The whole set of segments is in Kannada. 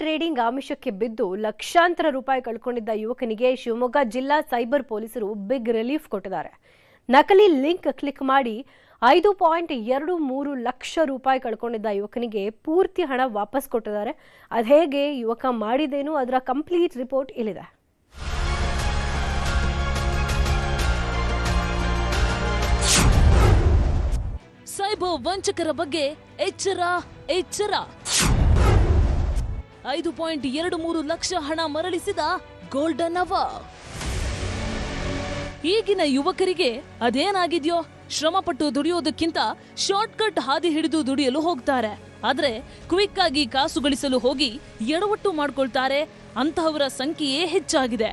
ಟ್ರೇಡಿಂಗ್ ಆಮಿಷಕ್ಕೆ ಬಿದ್ದು ಲಕ್ಷಾಂತರ ರೂಪಾಯಿ ಕಳ್ಕೊಂಡಿದ್ದ ಯುವಕನಿಗೆ ಶಿವಮೊಗ್ಗ ಜಿಲ್ಲಾ ಸೈಬರ್ ಪೊಲೀಸರು ಬಿಗ್ ರಿಲೀಫ್ ಕೊಟ್ಟಿದ್ದಾರೆ. ನಕಲಿ ಲಿಂಕ್ ಕ್ಲಿಕ್ ಮಾಡಿ 5.23 ಲಕ್ಷ ರೂಪಾಯಿ ಕಳ್ಕೊಂಡಿದ್ದ ಯುವಕನಿಗೆ ಪೂರ್ತಿ ಹಣ ವಾಪಸ್ ಕೊಟ್ಟಿದ್ದಾರೆ. ಅದೇಗೆ ಯುವಕ ಮಾಡಿದೇನು ಅದರ ಕಂಪ್ಲೀಟ್ ರಿಪೋರ್ಟ್ ಇಲ್ಲಿದೆ. ಸೈಬರ್ ವಂಚಕರ ಬಗ್ಗೆ ಎಚ್ಚರ. 5.23 ಲಕ್ಷ ಹಣ ಮರಳಿಸಿದ ಗೋಲ್ಡನ್ ಅವರ್. ಈಗಿನ ಯುವಕರಿಗೆ ಅದೇನಾಗಿದ್ಯೋ, ಶ್ರಮಪಟ್ಟು ದುಡಿಯೋದಕ್ಕಿಂತ ಶಾರ್ಟ್ಕಟ್ ಹಾದಿ ಹಿಡಿದು ದುಡಿಯಲು ಹೋಗ್ತಾರೆ. ಆದ್ರೆ ಕ್ವಿಕ್ ಆಗಿ ಕಾಸು ಗಳಿಸಲು ಹೋಗಿ ಎಡವಟ್ಟು ಮಾಡ್ಕೊಳ್ತಾರೆ. ಅಂತಹವರ ಸಂಖ್ಯೆಯೇ ಹೆಚ್ಚಾಗಿದೆ.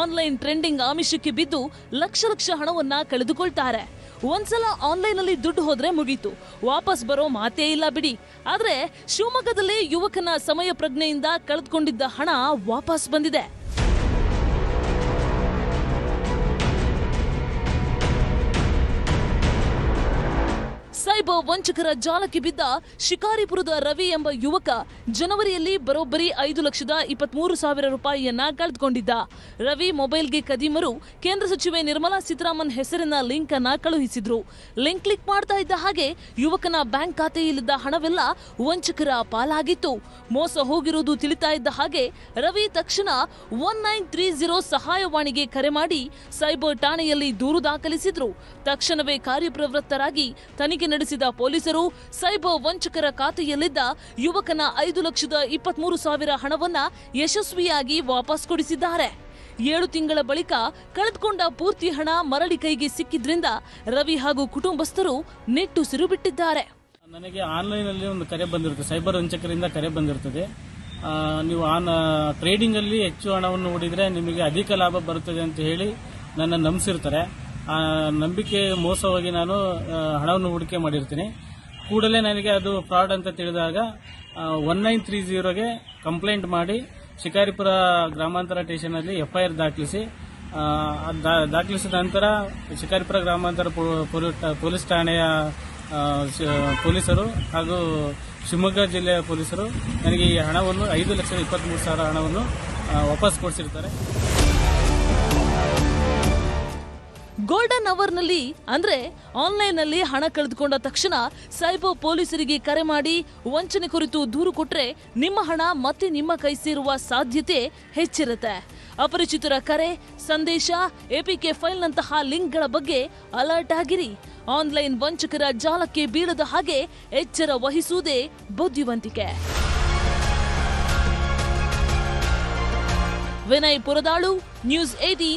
ಆನ್ಲೈನ್ ಟ್ರೆಂಡಿಂಗ್ ಆಮಿಷಕ್ಕೆ ಬಿದ್ದು ಲಕ್ಷ ಹಣವನ್ನ ಕಳೆದುಕೊಳ್ತಾರೆ. ಒಂದ್ಸಲ ಆನ್ಲೈನ್ ಅಲ್ಲಿ ದುಡ್ಡು ಹೋದ್ರೆ ಮುಗೀತು, ವಾಪಸ್ ಬರೋ ಮಾತೇ ಇಲ್ಲ ಬಿಡಿ. ಆದ್ರೆ ಶಿವಮೊಗ್ಗದಲ್ಲಿ ಯುವಕನ ಸಮಯ ಪ್ರಜ್ಞೆಯಿಂದ ಕಳೆದುಕೊಂಡಿದ್ದ ಹಣ ವಾಪಸ್ ಬಂದಿದೆ. ಸೈಬರ್ ವಂಚಕರ ಜಾಲಕ್ಕೆ ಬಿದ್ದ ಶಿಕಾರಿಪುರದ ರವಿ ಎಂಬ ಯುವಕ ಜನವರಿಯಲ್ಲಿ ಬರೋಬ್ಬರಿ 5,23,000 ರೂಪಾಯಿಯನ್ನ ಕಳೆದುಕೊಂಡಿದ್ದ. ರವಿ ಮೊಬೈಲ್ಗೆ ಕದೀಮರು ಕೇಂದ್ರ ಸಚಿವೆ ನಿರ್ಮಲಾ ಸೀತಾರಾಮನ್ ಹೆಸರಿನ ಲಿಂಕ್ ಅನ್ನ ಕಳುಹಿಸಿದ್ರು. ಲಿಂಕ್ ಕ್ಲಿಕ್ ಮಾಡ್ತಾ ಇದ್ದ ಹಾಗೆ ಯುವಕನ ಬ್ಯಾಂಕ್ ಖಾತೆಯಲ್ಲಿದ್ದ ಹಣವೆಲ್ಲ ವಂಚಕರ ಪಾಲಾಗಿತ್ತು. ಮೋಸ ಹೋಗಿರುವುದು ತಿಳಿತಾ ಇದ್ದ ಹಾಗೆ ರವಿ ತಕ್ಷಣ 1930 ಸಹಾಯವಾಣಿಗೆ ಕರೆ ಮಾಡಿ ಸೈಬರ್ ಠಾಣೆಯಲ್ಲಿ ದೂರು ದಾಖಲಿಸಿದ್ರು. ತಕ್ಷಣವೇ ಕಾರ್ಯಪ್ರವೃತ್ತರಾಗಿ ತನಿಖೆ ನಡೆಸಿದ ಪೊಲೀಸರು ಸೈಬರ್ ವಂಚಕರ ಖಾತೆಯಲ್ಲಿದ್ದ ಯುವಕನ 5,23,000 ಹಣವನ್ನ ಯಶಸ್ವಿಯಾಗಿ ವಾಪಸ್ ಕೊಡಿಸಿದ್ದಾರೆ. 7 ತಿಂಗಳ ಬಳಿಕ ಕಳೆದುಕೊಂಡ ಪೂರ್ತಿ ಹಣ ಮರಳಿ ಕೈಗೆ ಸಿಕ್ಕಿದ್ರಿಂದ ರವಿ ಹಾಗೂ ಕುಟುಂಬಸ್ಥರು ನಿಟ್ಟುಸಿರು ಬಿಟ್ಟಿದ್ದಾರೆ. ನನಗೆ ಆನ್ಲೈನ್ ಅಲ್ಲಿ ಒಂದು ಕರೆ ಬಂದಿರುತ್ತೆ, ಸೈಬರ್ ವಂಚಕರಿಂದ ಕರೆ ಬಂದಿರುತ್ತದೆ. ನೀವು ಟ್ರೇಡಿಂಗ್ ಅಲ್ಲಿ ಹೆಚ್ಚು ಹಣವನ್ನು ಹೂಡಿದ್ರೆ ನಿಮಗೆ ಅಧಿಕ ಲಾಭ ಬರುತ್ತದೆ ಅಂತ ಹೇಳಿ ನನ್ನ ನಂಬಿಸಿರ್ತಾರೆ. ಆ ನಂಬಿಕೆ ಮೋಸವಾಗಿ ನಾನು ಹಣವನ್ನು ಹೂಡಿಕೆ ಮಾಡಿರ್ತೀನಿ. ಕೂಡಲೇ ನನಗೆ ಅದು ಫ್ರಾಡ್ ಅಂತ ತಿಳಿದಾಗ 1930ಗೆ ಕಂಪ್ಲೇಂಟ್ ಮಾಡಿ ಶಿಕಾರಿಪುರ ಗ್ರಾಮಾಂತರ ಸ್ಟೇಷನ್ನಲ್ಲಿ FIR ದಾಖಲಿಸಿದ ನಂತರ ಶಿಕಾರಿಪುರ ಗ್ರಾಮಾಂತರ ಪೊಲೀಸ್ ಠಾಣೆಯ ಪೊಲೀಸರು ಹಾಗೂ ಶಿವಮೊಗ್ಗ ಜಿಲ್ಲೆಯ ಪೊಲೀಸರು ನನಗೆ ಈ ಹಣವನ್ನು 5,23,000 ಹಣವನ್ನು ವಾಪಸ್ ಕೊಡಿಸಿರ್ತಾರೆ. ಗೋಲ್ಡನ್ ಅವರ್ನಲ್ಲಿ ಅಂದ್ರೆ ಆನ್ಲೈನ್ ನಲ್ಲಿ ಹಣ ಕಳೆದುಕೊಂಡ ತಕ್ಷಣ ಸೈಬರ್ ಪೊಲೀಸರಿಗೆ ಕರೆ ಮಾಡಿ ವಂಚನೆ ಕುರಿತು ದೂರು ಕೊಟ್ರೆ ನಿಮ್ಮ ಹಣ ಮತ್ತೆ ನಿಮ್ಮ ಕೈ ಸೇರುವ ಸಾಧ್ಯತೆ ಹೆಚ್ಚಿರುತ್ತೆ. ಅಪರಿಚಿತರ ಕರೆ, ಸಂದೇಶ, APK ಫೈಲ್ನಂತಹ ಲಿಂಕ್ಗಳ ಬಗ್ಗೆ ಅಲರ್ಟ್ ಆಗಿರಿ. ಆನ್ಲೈನ್ ವಂಚಕರ ಜಾಲಕ್ಕೆ ಬೀಳದ ಹಾಗೆ ಎಚ್ಚರ ವಹಿಸುವುದೇ ಬುದ್ಧಿವಂತಿಕೆ. ವಿನಯ್ ಪುರದಾಳು, ನ್ಯೂಸ್ 18.